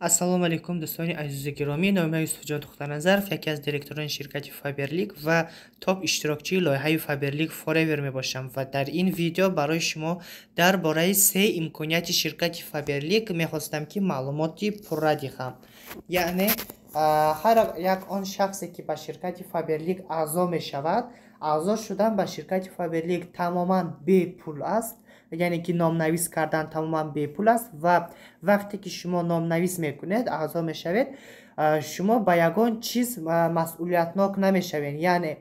ассалому алайкум дӯстони азизи гиромӣ. номи Юсуфҷон Тухтарназаров, яке аз директорони ширкати Фаберлик ва топ иштирокчии лоиҳаи Фаберлик Forever мебошам ва дар ин видео барои шумо дар бораи 3 имконияти ширкати Фаберлик мехостам ки маълумоти пурра диҳам. Яъне ҳар як он шахсе ки ба ширкати Фаберлик аъзо мешавад, аъзо шудан ба ширкати Фаберлик тамоман бепул аст, яъне ки номнавис кардан тамоман бепул аст ва вақте ки шумо номнавис мекунед, аъзо мешавед, шумо ба ягон чиз масъулиятнок намешавед. яъне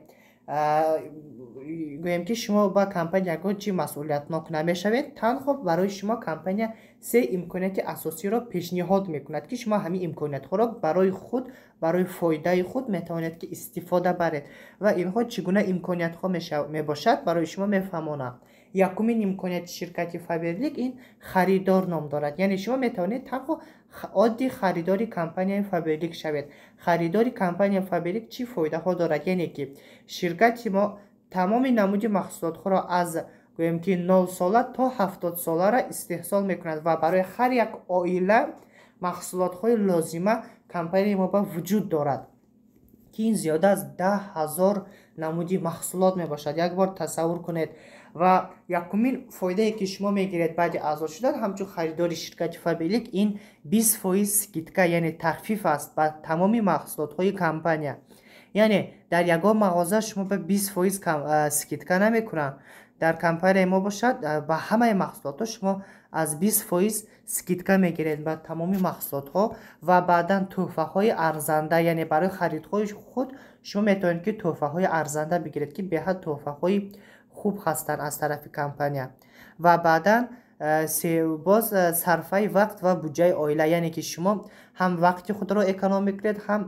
гӯем ки шумо ба компания ягон чиз масъулиятнок намешавед. танҳо барои шумо компания се имконияти асосиро пешниҳод мекунад ки шумо ҳамин имкониятҳоро барои худ, барои фоидаи худ метавонед ки истифода баред ва инҳо чӣ гуна имкониятҳо мебошад барои шумо мефаҳмонам. якумин имконияти ширкати Фаберлик ин харидор ном дорад. яъне шумо метавонед танҳо оддӣ харидори компанияи Фаберлик шавед. харидори компанияи Фаберлик чӣ фоидаҳо дорад? яъне ки ширкати мо тамоми намуди маҳсулотҳоро аз гӯем ки 0 сола то 70 солара истеҳсол мекунад ва барои ҳар як оила маҳсулотҳои лозима компанияи мо ба вуҷуд дорад ки ин зиёда аз 10,000 намуди маҳсулот мебошад. як бор тасаввур кунед. ва якумин фоидае ки шумо мегиред баъди аъзо шудан ҳамчун харидори ширкати Фаберлик ин 20% скидка, яъне тахфиф аст ба тамоми маҳсулотҳои компания. яъне дар ягон мағоза шумо ба 20% скидка намекунанд. дар компанияи мо бошад ба ҳамаи маҳсулотҳо шумо аз 20% скидка мегиред ба тамоми маҳсулотҳо ва баъдан тӯҳфаҳои арзанда, яъне барои харидҳои худ шумо метавонед ки тӯҳфаҳои арзанда бигиред ки беҳад тӯҳфаҳои хуб ҳастанд аз тарафи компания. ва баъдан боз сарфаи вақт ва буҷаи оила, яъне ки шумо ҳам вақти худро эконом мекунед, ҳам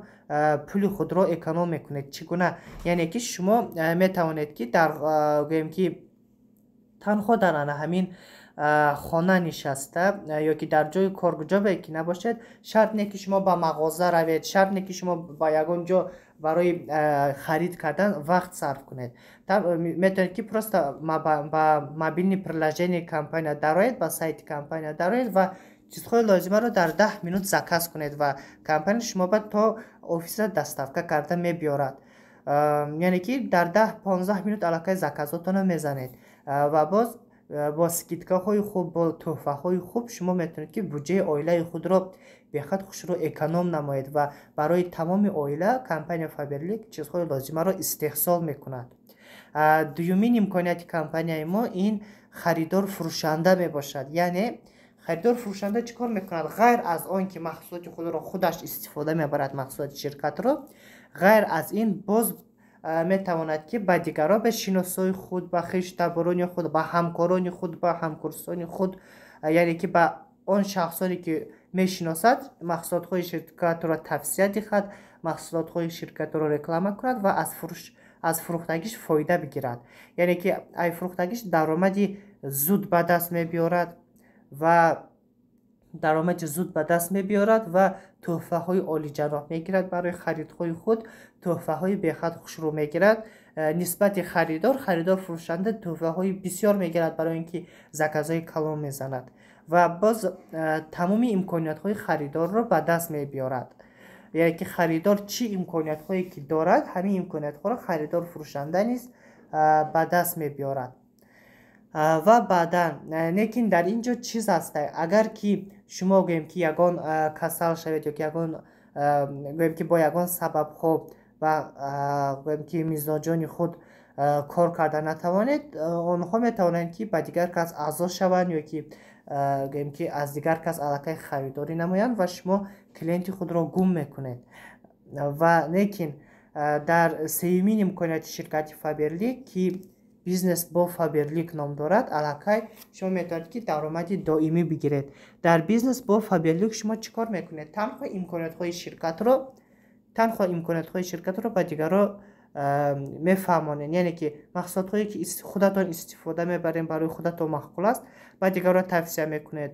пули худро эконом мекунед. чӣ гуна? яъне ки шумо метавонед ки дар гӯем ки танҳо дар ҳамин хона нишаста ё ки дар ҷои кор ҷое ки набошед, шарт не ки шумо ба мағоза равед, шарт не ки шумо ба ягон ҷо барои харид кардан вақт сарф кунед. метавонед ки просто ба мобилни приложенияи компания дароед, ба сайти компания дароед ва чизҳои лозимаро дар 10 минут заказ кунед ва компания шумо ба то офиса доставка карда мебиёрад. яъне ки дар 10-15 минут аллакай заказотонро мезанед ва бо скидкаҳои хуб, бо тӯҳфаҳои хуб шумо метавонед ки буҷаи оилаи худро бехат хушро эконом намоед ва барои тамоми оила компания Фаберлик чизҳои лозимаро истеҳсол мекунад. дуюмин имконияти компанияи мо ин харидор фурӯшанда мебошад. яъне харидор фурӯшанда чӣ кор мекунад? ғайр аз он ки маҳсулоти худро худаш истифода мебарад, маҳсулоти ширкатро, ғайр аз ин боз метавонад ки ба дигарон, ба шиносои худ, ба хештаборони худ, ба ҳамкорони худ, ба ҳамкурсони худ, яъне ки ба он шахсоне ки мешиносад маҳсулотҳои ширкатро тавсия диҳад, маҳсулотҳои ширкатро реклама кунад ва аз фурӯхтагиш фоида бигирад. яъне ки ай фурӯхтагиш даромади зуд ба даст мебиёрад ва тӯҳфаҳои олиҷаноб мегирад барои харидҳои худ, тӯҳфаҳои бехат хушрӯ мегирад. нисбати харидор фурӯшанда тӯҳфаҳои бисёр мегирад барои ин ки заказҳои калон мезанад ва боз тамоми имкониятҳои харидорро ба даст мебиёрад. яъне ки харидор чӣ имкониятҳое ки дорад, ҳамин имкониятҳоро харидор фурӯшанда низ ба даст мебиёрад. ва баъдан лекин дар ин ҷо чиз аст, агар ки шумо гӯем ки ягон касал шавед ё ки гӯем ки бо ягон сабабҳо ва гӯем ки мизоҷони худ кор карда натавонед, онҳо метавонанд ки ба дигар кас аъзо шаванд ё ки гӯем ки аз дигар кас аллакай харидорӣ намоянд ва шумо клиенти худро гум мекунед. ва лекин дар сеюмин имконияти ширкати Фаберлик ки бизнес бо Фаберлик ном дорад, аллакай шумо метавонед ки даромади доимӣ бигиред. дар бизнес бо Фаберлик шумо чӣ кор мекунед? танҳо имкониятҳои ширкатро ба дигарон мефаҳмонед. яъне ки маҳсулотҳое ки худатон истифода мебаред, барои худатон маъқул аст, ба дигарон тавсия мекунед.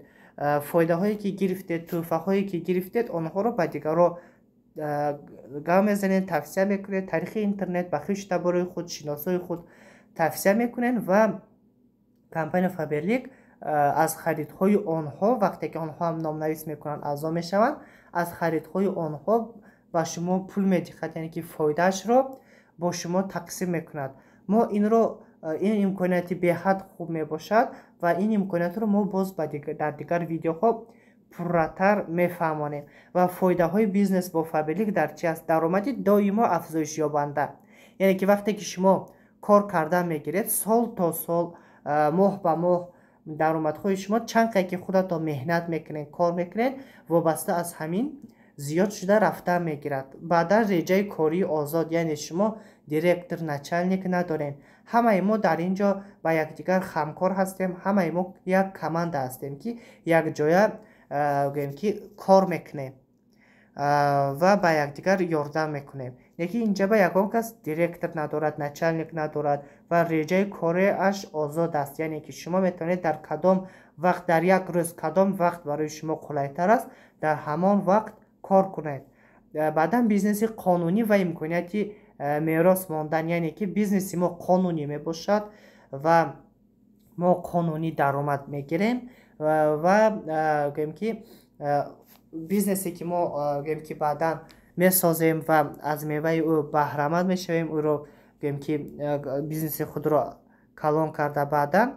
фоидаҳое ки гирифтед, тӯҳфаҳое ки гирифтед, онҳоро ба дигарон гам мезанед, тавсия мекунед. тариқи интернет ба хештаборои худ, шиносои худ тавсия мекунед ва компания Фаберлик از خریدهای آنها وقتی که آنها هم نامنویس میکنن اعضا میشوند، از خریدهای آنها و شما پول میدهد، یعنی که فایدهش رو با شما تقسیم میکند. ما این امکانیت به حد خوب میباشد و این امکانیت رو ما باز در دیگر ویدیوها پرتر میفهمانیم. و فایده های بیزنس با فابلیک در چی است؟ درآمدی دائما افزایش یابنده، یعنی که وقتی که شما کار کردن میگیرید سال تا سال، ماه به ماه درآمدهای شما چند که خودتان مهنت میکنین کار میکنین وابسته از همین زیاد شده رفته میگیرد. بعدا رجای کاری آزاد، یعنی شما دیرکتر نچلنیک ندارین، همه ما در اینجا با یکدیگر همکار هستیم، همه ما یک کمند هستیم که یک جای که کار میکنیم و با یکدیگر یاردم میکنیم. یکی اینجا با یکان کس دیرکتر ندارد، نچلنیک ندارد و رجای کاری اش آزاد است، یعنی که شما میتونید در کدام وقت، در یک روز کدام وقت برای شما قلایتر است در همان وقت کار کنید. بعدا بیزنس قانونی و امکانیت میراث ماندن، یعنی که بیزنس ما قانونی میباشد و ما قانونی درآمد میگیریم و گویم که بیزنسی که ما گویم که بعدا میسازیم و از میوه او بهره مند میشویم، او رو گویم که بیزنس خود رو کلان کرده بعدا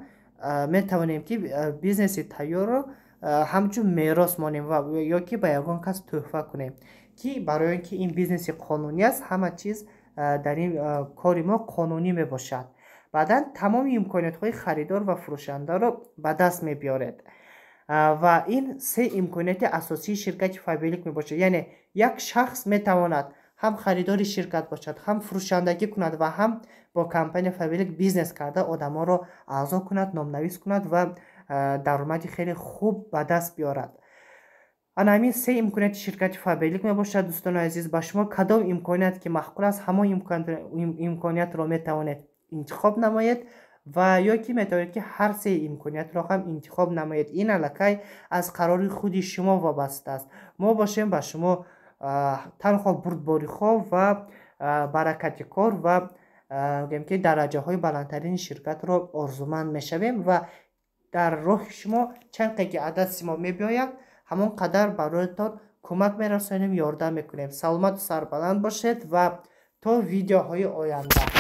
میتوانیم که بیزنس تیار رو همچون میراث مانیم و یا که به یگان کس تحفه کنیم، که برای اینکه این بیزنس قانونی است همه چیز در این کار ما قانونی می باشد. بعدا تمام امکانیت های خریدار و فروشنده رو به دست می بیارد و این سه امکانیت اساسی شرکت فابلیک می باشد. یعنی یک شخص می تواند هم خریدار شرکت باشد، هم فروشندگی کند و هم با کمپانی فابلیک بیزنس کرده آدم ها را اعضا کند، نامنویس کند و درآمدی خیلی خوب به دست بیارد. همین سه امکانیت شرکت فابلیک می باشد. دوستان عزیز، با شما کدام امکانیت که معقول است همه امکانیت را می توانید انتخاب نمایید و یا که می توانید که هر سه امکانیت را هم انتخاب نمایید. این الکی از قرار خود شما وابسته است. ما باشیم با شما تنها بردباری خواه و برکت کار و که درجه های بلندترین شرکت را آرزومند می شویم و در راه شما چند که عدد ما می بیاید همون قدر برایتان کمک می رسانیم، یاردم میکنیم. سلامت و سربلند باشید و تا ویدیوهای آینده.